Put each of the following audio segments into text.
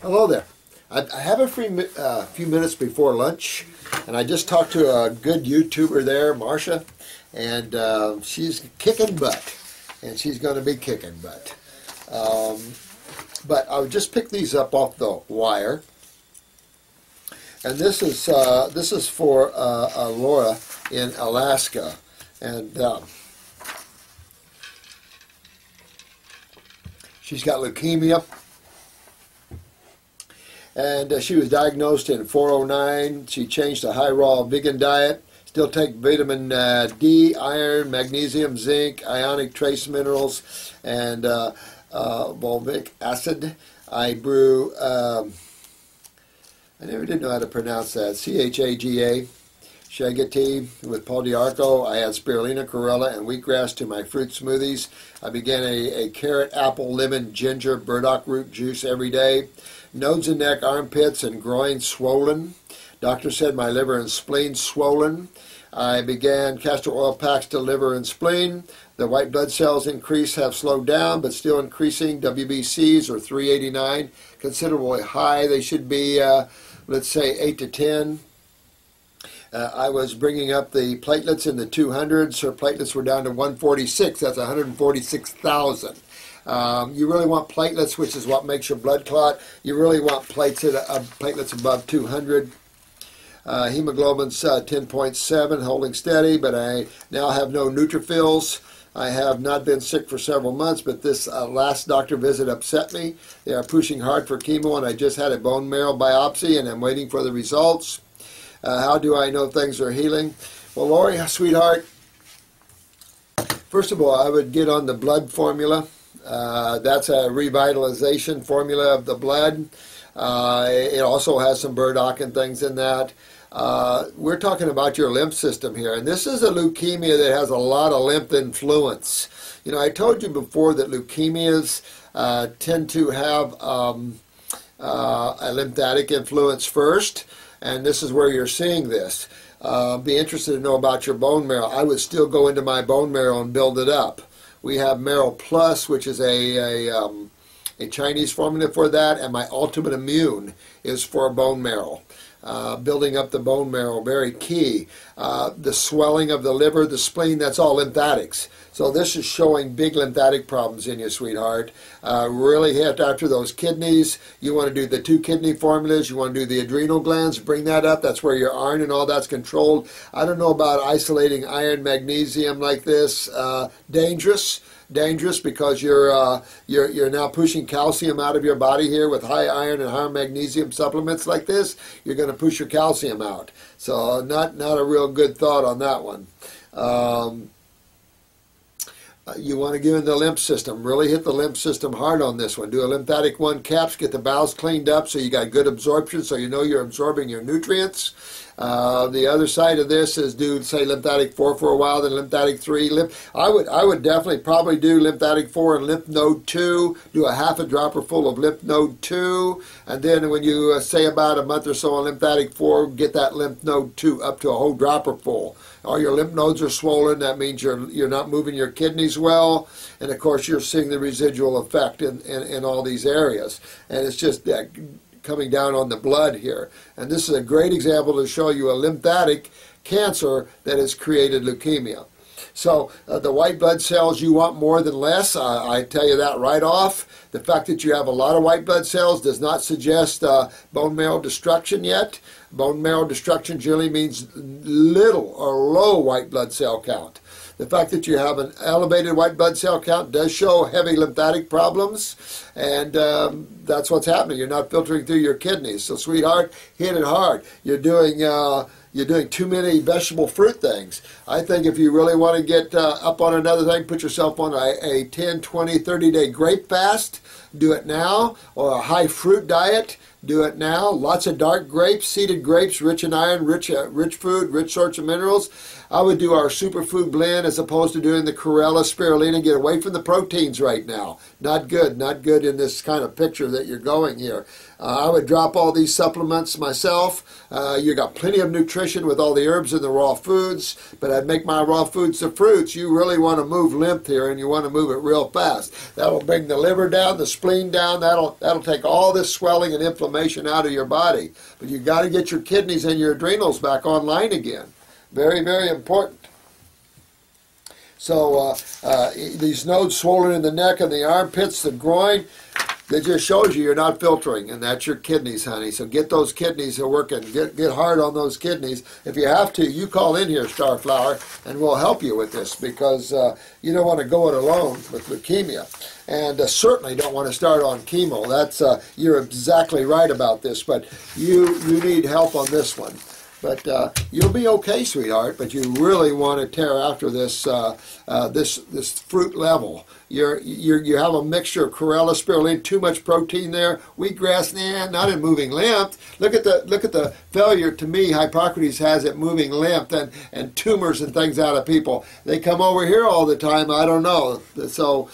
Hello there. I have a few minutes before lunch, and I just talked to a good YouTuber there, Marsha, and she's kicking butt, and she's going to be kicking butt. But I would just pick these up off the wire, and this is for Laura in Alaska, and she's got leukemia. And she was diagnosed in 409. She changed to high-raw vegan diet. Still take vitamin D, iron, magnesium, zinc, ionic trace minerals, and fulvic acid. I brew, I never did know how to pronounce that, C-H-A-G-A, Shaga tea with Paul Diarco. I add spirulina, chlorella, and wheatgrass to my fruit smoothies. I began a carrot, apple, lemon, ginger, burdock root juice every day. Nodes and neck, armpits, and groin swollen. Doctor said my liver and spleen swollen. I began castor oil packs to liver and spleen. The white blood cells increase have slowed down, but still increasing. WBCs are 389, considerably high. They should be, let's say, 8 to 10. I was bringing up the platelets in the 200s. Her platelets were down to 146. That's 146,000. You really want platelets, which is what makes your blood clot. You really want platelets above 200. Hemoglobin's 10.7, holding steady, but I now have no neutrophils. I have not been sick for several months, but this last doctor visit upset me. They are pushing hard for chemo, and I just had a bone marrow biopsy, and I'm waiting for the results. How do I know things are healing? Well, Lori, sweetheart, first of all, I would get on the blood formula. That's a revitalization formula of the blood. It also has some burdock and things in that. We're talking about your lymph system here, and this is a leukemia that has a lot of lymph influence. You know, I told you before that leukemias tend to have a lymphatic influence first, and this is where you're seeing this. Be interested to know about your bone marrow. I would still go into my bone marrow and build it up. We have Marrow Plus, which is a Chinese formula for that, and my Ultimate Immune is for bone marrow. Building up the bone marrow, very key. The swelling of the liver, the spleen, that's all lymphatics. So this is showing big lymphatic problems in you, sweetheart. Really hit after those kidneys. You want to do the 2 kidney formulas. You want to do the adrenal glands. Bring that up. That's where your iron and all that's controlled. I don't know about isolating iron, magnesium like this. Dangerous because you're now pushing calcium out of your body here with high iron and high magnesium supplements like this. You're going to push your calcium out. So not a real good thought on that one. You want to give in the lymph system. Really hit the lymph system hard on this one. Do a lymphatic 1 caps, get the bowels cleaned up so you got good absorption so you know you're absorbing your nutrients. The other side of this is do, say, lymphatic 4 for a while, then lymphatic 3. I would definitely probably do lymphatic 4 and lymph node 2. Do a half a dropper full of lymph node 2. And then when you say about a month or so on lymphatic 4, get that lymph node 2 up to a whole dropper full. All your lymph nodes are swollen. That means you're not moving your kidneys well. And, of course, you're seeing the residual effect in all these areas. And it's just coming down on the blood here. And this is a great example to show you a lymphatic cancer that has created leukemia. So the white blood cells, you want more than less. I tell you that right off. The fact that you have a lot of white blood cells does not suggest bone marrow destruction yet. Bone marrow destruction generally means little or low white blood cell count. The fact that you have an elevated white blood cell count does show heavy lymphatic problems, and that's what's happening. You're not filtering through your kidneys. So, sweetheart, hit it hard. You're doing too many vegetable fruit things. I think if you really want to get up on another thing, put yourself on a 10, 20, 30-day grape fast. Do it now, or a high fruit diet. do it now. Lots of dark grapes, seeded grapes, rich in iron, rich food, rich sorts of minerals. I would do our superfood blend as opposed to doing the chlorella spirulina. Get away from the proteins right now. Not good in this kind of picture that you're going here. I would drop all these supplements myself. You got plenty of nutrition with all the herbs and the raw foods, but I'd make my raw foods the fruits. You really want to move lymph here, and you want to move it real fast. That'll bring the liver down, the spleen down. That'll take all this swelling and inflammation out of your body. But you got to get your kidneys and your adrenals back online again. Very, very important. So these nodes swollen in the neck and the armpits, the groin, that just shows you you're not filtering, and that's your kidneys, honey. So get those kidneys working. Get hard on those kidneys. If you have to, you call in here, Starflower, and we'll help you with this, because you don't want to go it alone with leukemia. And certainly don't want to start on chemo. That's you're exactly right about this, but you need help on this one. But you'll be okay, sweetheart. But you really want to tear after this this fruit level. You have a mixture of chlorella spirulina, too much protein there. Wheatgrass, not in moving lymph. Look at the failure. To me, Hippocrates has it moving lymph and tumors and things out of people. They come over here all the time. I don't know. So.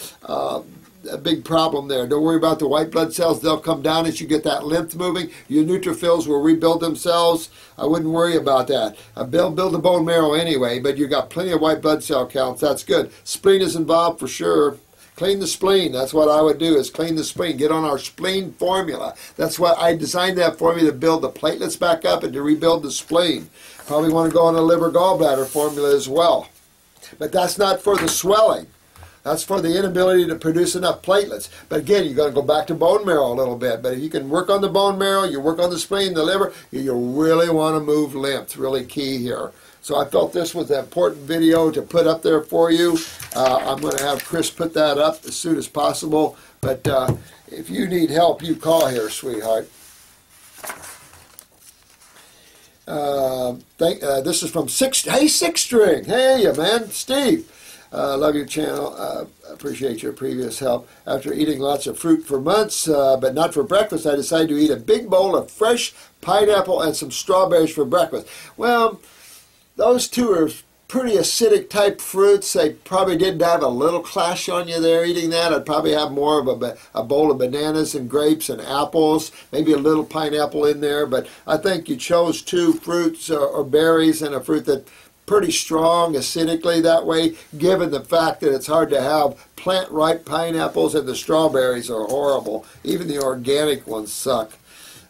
A big problem there. Don't worry about the white blood cells. They'll come down as you get that lymph moving. Your neutrophils will rebuild themselves. I wouldn't worry about that. Build the bone marrow anyway, but you got plenty of white blood cell counts. That's good. Spleen is involved for sure. Clean the spleen. That's what I would do, is clean the spleen. Get on our spleen formula. That's why I designed that formula, to build the platelets back up and to rebuild the spleen. Probably want to go on a liver gallbladder formula as well. But that's not for the swelling. That's for the inability to produce enough platelets. But again, you're going to go back to bone marrow a little bit. But if you can work on the bone marrow, you work on the spleen, the liver, you really want to move lymph. It's really key here. So I felt this was an important video to put up there for you. I'm going to have Chris put that up as soon as possible. But if you need help, you call here, sweetheart. This is from Six String. Hey, man, Steve. Love your channel. Appreciate your previous help. After eating lots of fruit for months, but not for breakfast, I decided to eat a big bowl of fresh pineapple and some strawberries for breakfast. Well, those two are pretty acidic type fruits. They probably did have a little clash on you there eating that. I'd probably have more of a bowl of bananas and grapes and apples, maybe a little pineapple in there. But I think you chose two fruits or berries and a fruit that pretty strong acidically that way, given the fact that it's hard to have plant-ripe pineapples, and the strawberries are horrible. Even the organic ones suck.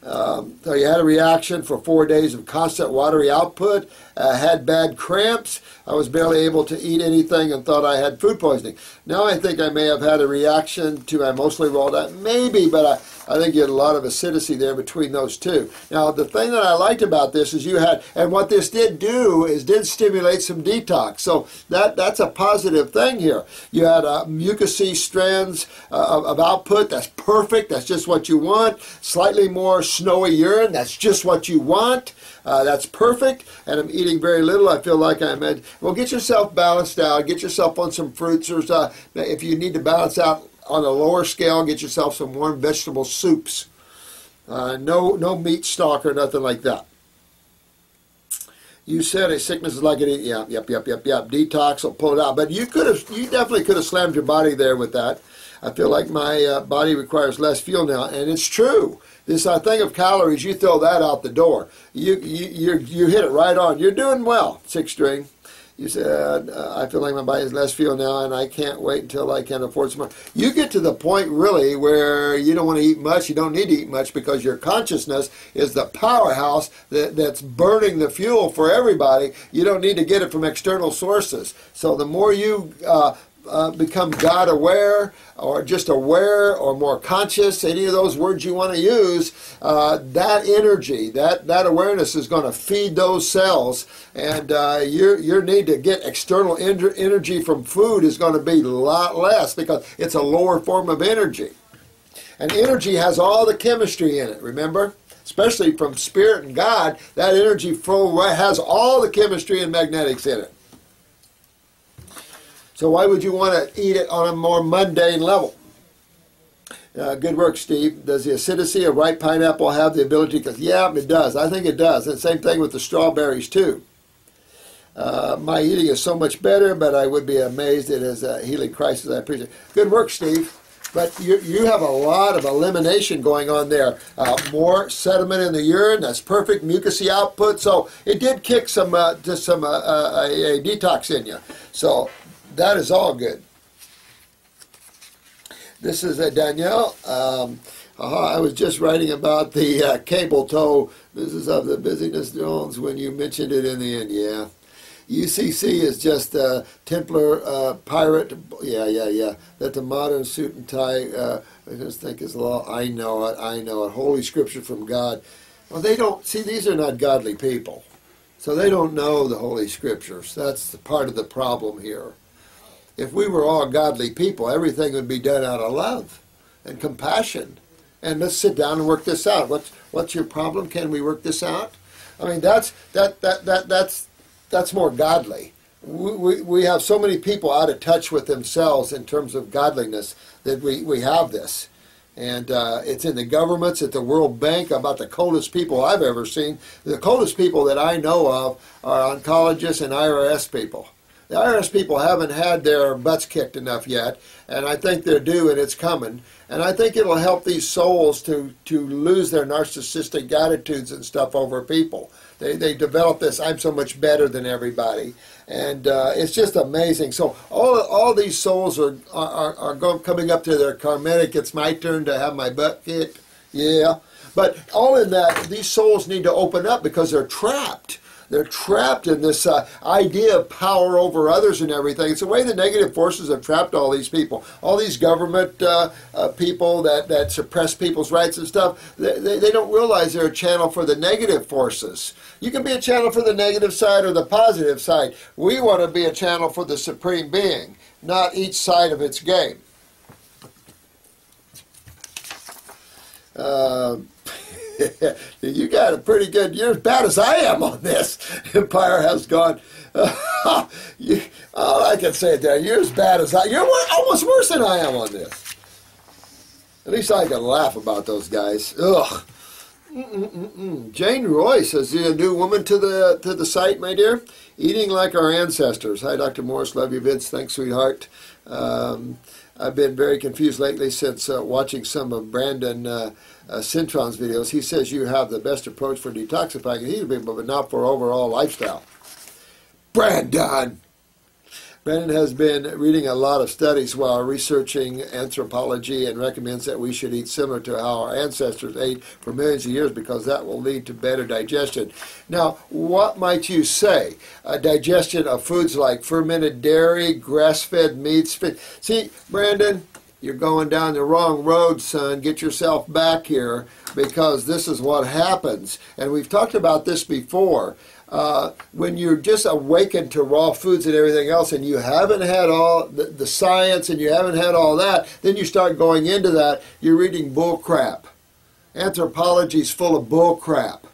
So you had a reaction for 4 days of constant watery output, had bad cramps. I was barely able to eat anything and thought I had food poisoning. Now I think I may have had a reaction to my mostly rolled out. Maybe, but I think you had a lot of acidity there between those two. Now the thing that I liked about this is you had, and what this did do is did stimulate some detox. So that's a positive thing here. You had mucousy strands of output. That's perfect. That's just what you want. Slightly more snowy urine. That's just what you want. That's perfect. And I'm eating very little. I feel like I'm at, well, get yourself balanced out. Get yourself on some fruits. Or if you need to balance out on a lower scale, get yourself some warm vegetable soups. No meat stock or nothing like that. You said a sickness is like an yep. Detox will pull it out. But you definitely could have slammed your body there with that. I feel like my body requires less fuel now, and it's true. This thing of calories, you throw that out the door. You hit it right on. You're doing well, Six String. You said, I feel like my body has less fuel now, and I can't wait until I can afford some more. You get to the point, really, where you don't want to eat much. You don't need to eat much, because your consciousness is the powerhouse that's burning the fuel for everybody. You don't need to get it from external sources. So the more you become God aware, or just aware, or more conscious, any of those words you want to use, that energy, that awareness is going to feed those cells, and your need to get external energy from food is going to be a lot less, because it's a lower form of energy. And energy has all the chemistry in it, remember? Especially from spirit and God, that energy flow has all the chemistry and magnetics in it. So why would you want to eat it on a more mundane level? Good work, Steve. Does the acidity of ripe pineapple have the ability to... Yeah, it does. I think it does. And same thing with the strawberries, too. My eating is so much better, but I would be amazed it is a healing crisis. I appreciate it. Good work, Steve. But you have a lot of elimination going on there. More sediment in the urine. That's perfect mucousy output. So it did kick some a detox in you. So that is all good. This is Danielle. I was just writing about the cable tow business of the busyness drones when you mentioned it in the end. Yeah. UCC is just a Templar pirate. Yeah. That the modern suit and tie, I just think is law. I know it. Holy scripture from God. Well, they don't, see, these are not godly people. So they don't know the Holy Scriptures. That's the part of the problem here. If we were all godly people, everything would be done out of love and compassion. And let's sit down and work this out. What's your problem? Can we work this out? I mean, that's more godly. We have so many people out of touch with themselves in terms of godliness that we have this. And it's in the governments, at the World Bank, about the coldest people I've ever seen. The coldest people that I know of are oncologists and IRS people. The IRS people haven't had their butts kicked enough yet, and I think they're due, and it's coming. And I think it'll help these souls to lose their narcissistic attitudes and stuff over people. They develop this, I'm so much better than everybody. And it's just amazing. So all these souls are coming up to their karmic, it's my turn to have my butt kicked. Yeah. But all in that, these souls need to open up because they're trapped. They're trapped in this idea of power over others and everything. It's the way the negative forces have trapped all these people. All these government people that suppress people's rights and stuff, they don't realize they're a channel for the negative forces. You can be a channel for the negative side or the positive side. We want to be a channel for the Supreme Being, not each side of its game. You got a pretty good, you're as bad as I am on this. Empire has gone, I can say it there, you're as bad as you're almost worse than I am on this. At least I can laugh about those guys. Ugh. Jane Roy says, "You a new woman to the site, my dear? Eating like our ancestors." Hi, Dr. Morris. Love you, Vince. Thanks, sweetheart. I've been very confused lately since watching some of Brandon Cintron's videos. He says you have the best approach for detoxifying healing people, but not for overall lifestyle. Brandon has been reading a lot of studies while researching anthropology and recommends that we should eat similar to how our ancestors ate for millions of years because that will lead to better digestion. Now, what might you say? Digestion of foods like fermented dairy, grass-fed meats. See, Brandon, you're going down the wrong road, son. Get yourself back here because this is what happens. And we've talked about this before. When you're just awakened to raw foods and everything else and you haven't had all the science and you haven't had all that, then you start going into that, you're reading bull crap. Anthropology is full of bull crap.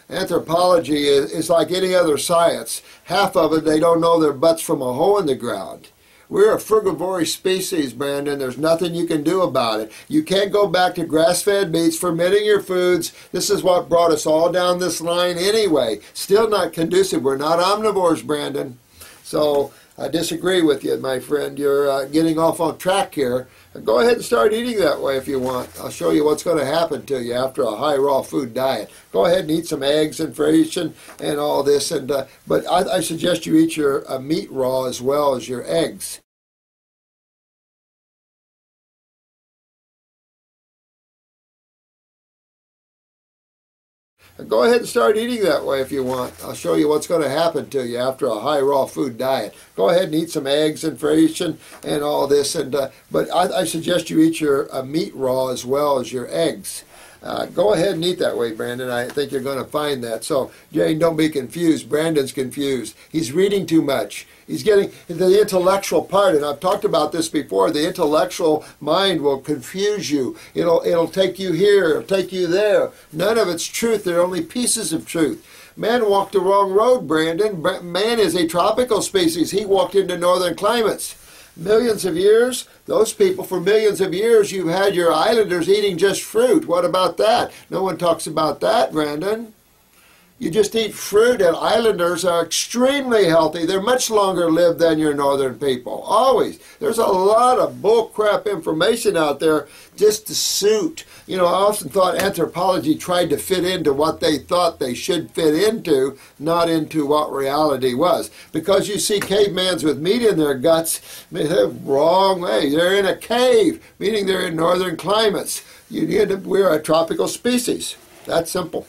Anthropology is like any other science. Half of it, they don't know their butts from a hole in the ground. We're a frugivorous species, Brandon. There's nothing you can do about it. You can't go back to grass-fed meats, fermenting your foods. This is what brought us all down this line anyway. Still not conducive. We're not omnivores, Brandon. So I disagree with you, my friend. You're getting off on track here. Go ahead and start eating that way if you want. I'll show you what's going to happen to you after a high raw food diet. Go ahead and eat some eggs and fish and all this. But I suggest you eat your meat raw as well as your eggs. Go ahead and start eating that way if you want. I'll show you what's going to happen to you after a high raw food diet. Go ahead and eat some eggs and fish and all this. But I suggest you eat your meat raw as well as your eggs. Go ahead and eat that way, Brandon. I think you're going to find that. So, Jane, don't be confused. Brandon's confused. He's reading too much. He's getting the intellectual part, and I've talked about this before. The intellectual mind will confuse you. It'll take you here, it'll take you there. None of it's truth. They're only pieces of truth. Man walked the wrong road, Brandon. Man is a tropical species. He walked into northern climates. Millions of years? Those people, for millions of years, you've had your islanders eating just fruit. What about that? No one talks about that, Brandon. You just eat fruit, and islanders are extremely healthy. They're much longer lived than your northern people. Always. There's a lot of bullcrap information out there just to suit. You know, I often thought anthropology tried to fit into what they thought they should fit into, not into what reality was. Because you see cavemans with meat in their guts, they're wrong way. They're in a cave, meaning they're in northern climates. We're a tropical species. That's simple.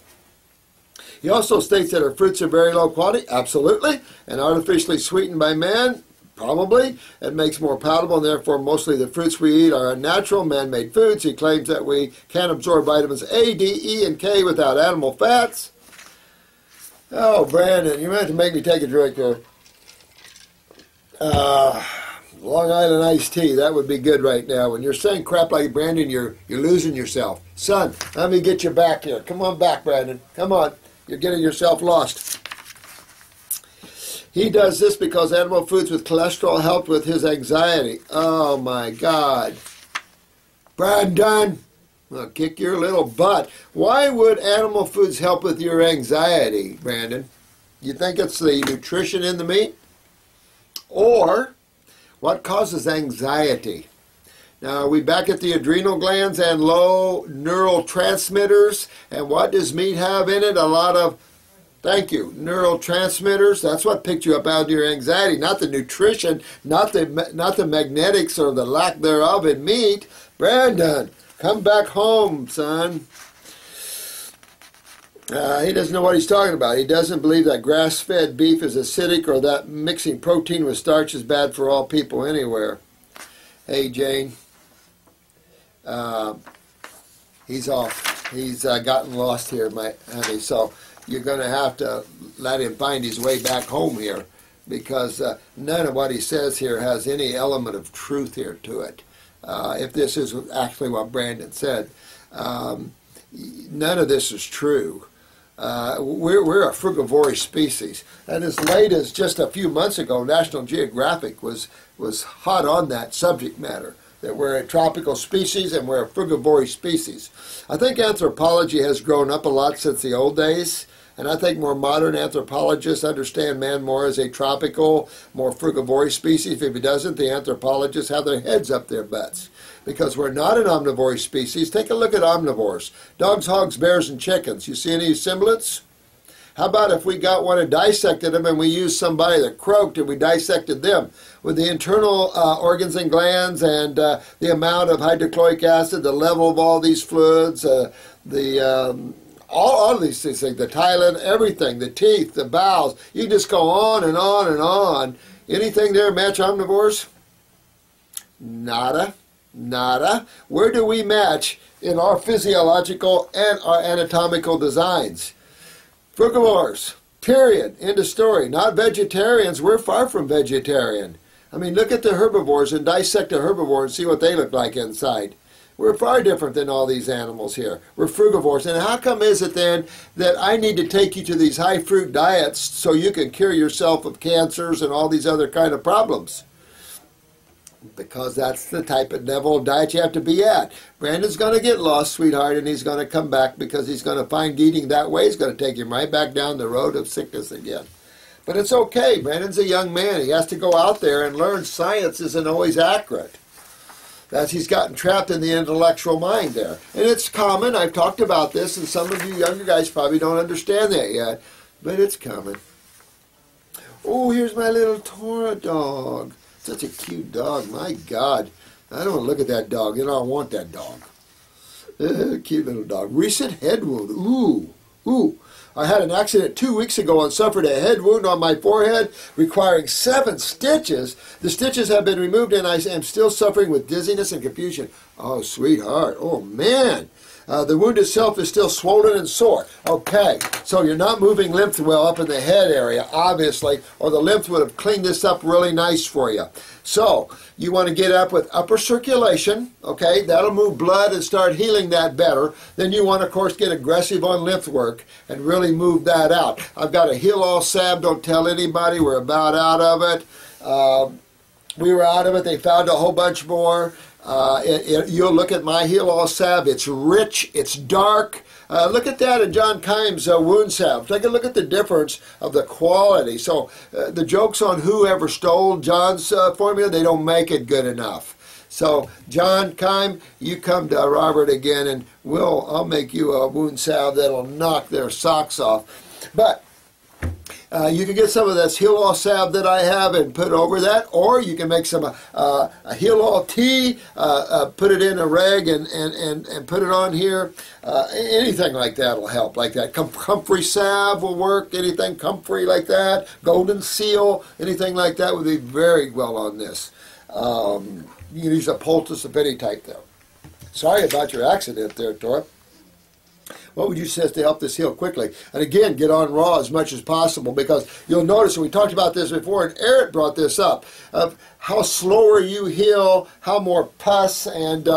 He also states that our fruits are very low quality. Absolutely. And artificially sweetened by man. Probably. It makes more palatable, and therefore mostly the fruits we eat are unnatural, man-made foods. He claims that we can absorb vitamins A, D, E, and K without animal fats. Oh, Brandon, you meant to make me take a drink here. Long Island iced tea, that would be good right now. When you're saying crap like Brandon, you're losing yourself. Son, let me get you back here. Come on back, Brandon. Come on. You're getting yourself lost. He does this because animal foods with cholesterol helped with his anxiety. Oh, my God. Brandon, I'll kick your little butt. Why would animal foods help with your anxiety, Brandon? You think it's the nutrition in the meat? Or what causes anxiety? Now, are we back at the adrenal glands and low neurotransmitters? And what does meat have in it? A lot of, thank you, neurotransmitters. That's what picked you up out of your anxiety, not the nutrition, not the magnetics or the lack thereof in meat. Brandon, come back home, son. He doesn't know what he's talking about. He doesn't believe that grass-fed beef is acidic or that mixing protein with starch is bad for all people anywhere. Hey, Jane. He's off. He's gotten lost here, my honey. So you're going to have to let him find his way back home here, because none of what he says here has any element of truth here to it. If this is actually what Brandon said, none of this is true. We're a frugivorous species, and as late as just a few months ago, National Geographic was hot on that subject matter, that we're a tropical species and we're a frugivorous species. I think anthropology has grown up a lot since the old days, and I think more modern anthropologists understand man more as a tropical, more frugivorous species. If he doesn't, the anthropologists have their heads up their butts, because we're not an omnivorous species. Take a look at omnivores. Dogs, hogs, bears, and chickens. You see any semblance? How about if we got one and dissected them, and we used somebody that croaked and we dissected them with the internal organs and glands and the amount of hydrochloric acid, the level of all these fluids, all of these things, the Thailand, everything, the teeth, the bowels. You can just go on and on and on. Anything there match omnivores? Nada. Nada. Where do we match in our physiological and our anatomical designs? Frugivores, period, end of story. Not vegetarians. We're far from vegetarian. I mean, look at the herbivores and dissect a herbivore and see what they look like inside. We're far different than all these animals here. We're frugivores. And how come is it then that I need to take you to these high fruit diets so you can cure yourself of cancers and all these other kind of problems? Because that's the type of level of diet you have to be at. Brandon's going to get lost, sweetheart, and he's going to come back, because he's going to find eating that way is going to take him right back down the road of sickness again. But it's okay. Brandon's a young man. He has to go out there and learn science isn't always accurate. He's gotten trapped in the intellectual mind there. And it's common. I've talked about this, and some of you younger guys probably don't understand that yet. But it's coming. Oh, here's my little Tora dog. Such a cute dog. My God. I don't want to look at that dog. You know, I want that dog. Cute little dog. Recent head wound. Ooh. Ooh. I had an accident 2 weeks ago and suffered a head wound on my forehead requiring 7 stitches. The stitches have been removed and I am still suffering with dizziness and confusion. Oh, sweetheart. Oh, man. The wound itself is still swollen and sore. Okay, so you're not moving lymph well up in the head area, obviously, or the lymph would have cleaned this up really nice for you. So you want to get up with upper circulation, okay? That'll move blood and start healing that better. Then you want to, of course, get aggressive on lymph work and really move that out. I've got a heal-all salve. Don't tell anybody. We're about out of it. we were out of it. They found a whole bunch more. You'll look at my Heal All salve. It's rich. It's dark. Look at that in John Keim's wound salve. Take a look at the difference of the quality. So the joke's on whoever stole John's formula. They don't make it good enough. So John Keim, you come to Robert again, and I'll make you a wound salve that'll knock their socks off. But you can get some of this Heal All salve that I have and put over that, or you can make some a Heal All tea, put it in a rag and put it on here. Anything like that will help, like that. Comfrey salve will work, anything comfrey like that. Golden Seal, anything like that would be very well on this. You can use a poultice of any type there. Sorry about your accident there, Tora. What would you suggest to help this heal quickly? And again, get on raw as much as possible, because you'll notice, and we talked about this before, and Eric brought this up, of how slower you heal, how more pus and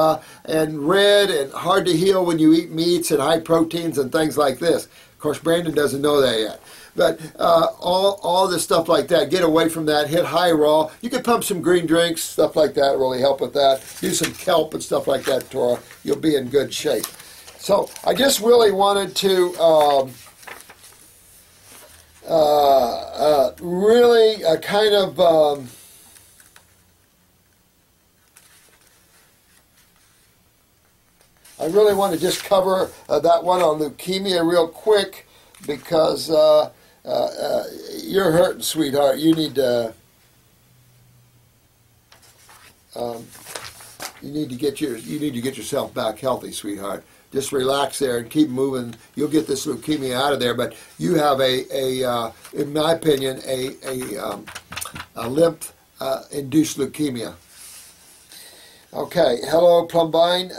red and hard to heal when you eat meats and high proteins and things like this. Of course, Brandon doesn't know that yet. But all this stuff like that, get away from that, hit high raw. You can pump some green drinks, stuff like that, really help with that. Do some kelp and stuff like that, Tora. You'll be in good shape. So I just really wanted to really kind of I really want to just cover that one on leukemia real quick, because you're hurting, sweetheart. You need to get yourself back healthy, sweetheart. Just relax there and keep moving. You'll get this leukemia out of there. But you have in my opinion, a lymph-induced leukemia. Okay, hello, Plumbine.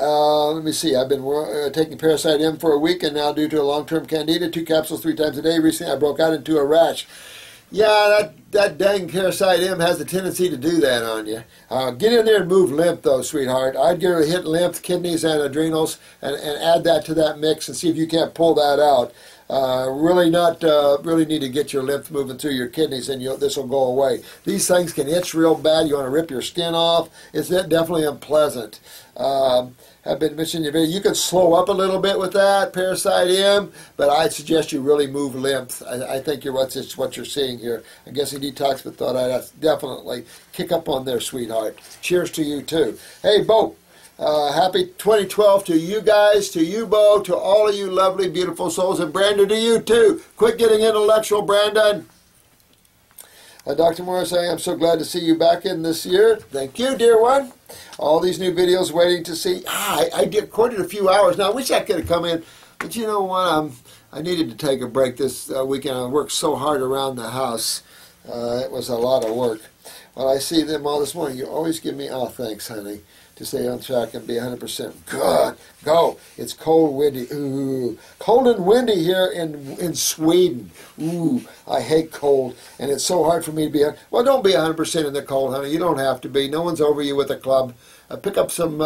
Let me see. I've been taking Parasite M for a week, and now due to a long-term candida, 2 capsules 3 times a day. Recently, I broke out into a rash. Yeah, that dang Parasite M has a tendency to do that on you. Get in there and move lymph, though, sweetheart. I'd get her to hit lymph, kidneys, and adrenals, and add that to that mix and see if you can't pull that out. Really need to get your lymph moving through your kidneys, and this will go away. These things can itch real bad. You want to rip your skin off. It's definitely unpleasant. I've been mentioning your video. You can slow up a little bit with that Parasite M, but I'd suggest you really move lymph. I think what you're seeing here. I'm guessing detox, but thought I'd definitely kick up on there, sweetheart. Cheers to you too. Hey, Bo. Happy 2012 to you guys, to you, Bo, to all of you lovely, beautiful souls, and Brandon, to you too. Quit getting intellectual, Brandon. Dr. Morris, I am so glad to see you back in this year. Thank you, dear one. All these new videos waiting to see. I recorded a few hours. Now, I wish I could have come in, but you know what? I needed to take a break this weekend. I worked so hard around the house. It was a lot of work. Well, I see them all this morning. You always give me, oh, thanks, honey, to stay on track and be 100% good. Go. It's cold, windy. Ooh. Cold and windy here in Sweden. Ooh, I hate cold. And it's so hard for me to be, well, don't be 100% in the cold, honey. You don't have to be. No one's over you with a club. Pick up some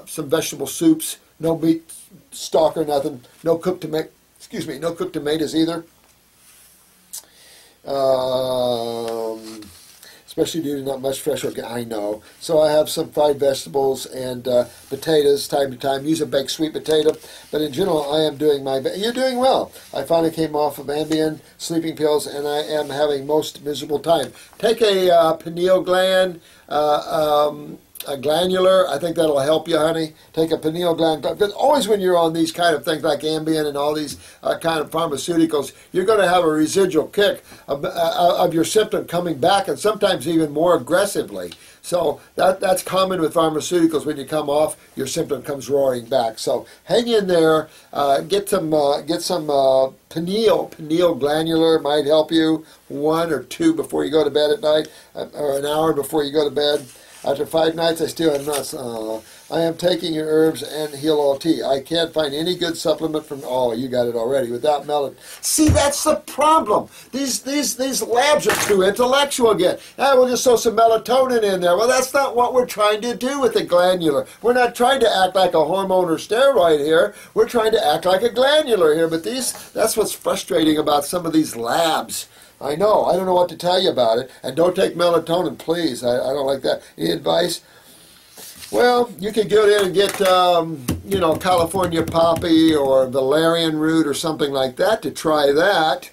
vegetable soups. No meat stock or nothing. No cooked tomatoes either. Especially due to not much fresh organic. I know. So I have some fried vegetables and potatoes time to time. Use a baked sweet potato. But in general, I am doing my best. You're doing well. I finally came off of Ambien, sleeping pills, and I am having most miserable time. Take a pineal gland, a glandular. I think that'll help you, honey. Take a pineal gland. Because always when you're on these kind of things like Ambien and all these kind of pharmaceuticals, you're going to have a residual kick of your symptom coming back, and sometimes even more aggressively. So that's common with pharmaceuticals. When you come off, your symptom comes roaring back. So hang in there. Get some pineal glandular. Might help you. 1 or 2 before you go to bed at night, or an hour before you go to bed. After 5 nights, I still have nuts. I am taking your herbs and Heal All tea. I can't find any good supplement from. Oh, you got it already without melatonin. See, that's the problem. These labs are too intellectual again. We'll just throw some melatonin in there. Well, that's not what we're trying to do with the glandular. We're not trying to act like a hormone or steroid here. We're trying to act like a glandular here. But that's what's frustrating about some of these labs. I know. I don't know what to tell you about it. And don't take melatonin, please. I don't like that. Any advice? Well, you could go in and get, you know, California poppy or valerian root or something like that to try that.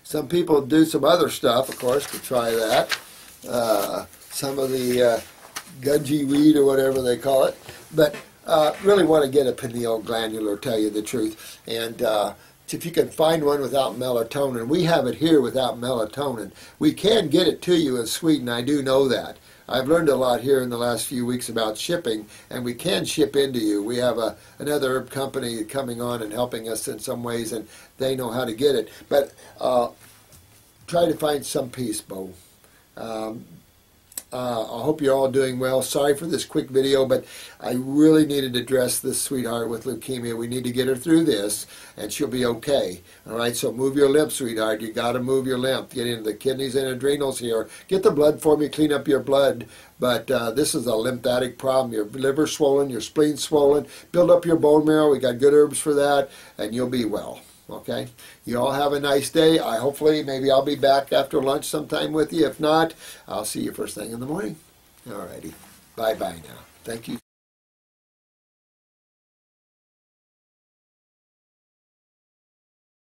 Some people do some other stuff, of course, to try that. Some of the gunji weed or whatever they call it. But really want to get a pineal glandular, tell you the truth. And if you can find one without melatonin, we have it here without melatonin. We can get it to you in Sweden, I do know that. I've learned a lot here in the last few weeks about shipping, and we can ship into you. We have another herb company coming on and helping us in some ways, and they know how to get it. But try to find some peace, Bo. I hope you're all doing well. Sorry for this quick video, but I really needed to address this sweetheart with leukemia. We need to get her through this, and she'll be okay. All right, so move your lymph, sweetheart. You got to move your lymph. Get into the kidneys and adrenals here. Get the blood for me. Clean up your blood. But this is a lymphatic problem. Your liver swollen, your spleen swollen. Build up your bone marrow. We got good herbs for that, and you'll be well. Okay, you all have a nice day. Maybe I'll be back after lunch sometime with you. If not, I'll see you first thing in the morning. Alrighty, bye-bye now. Thank you.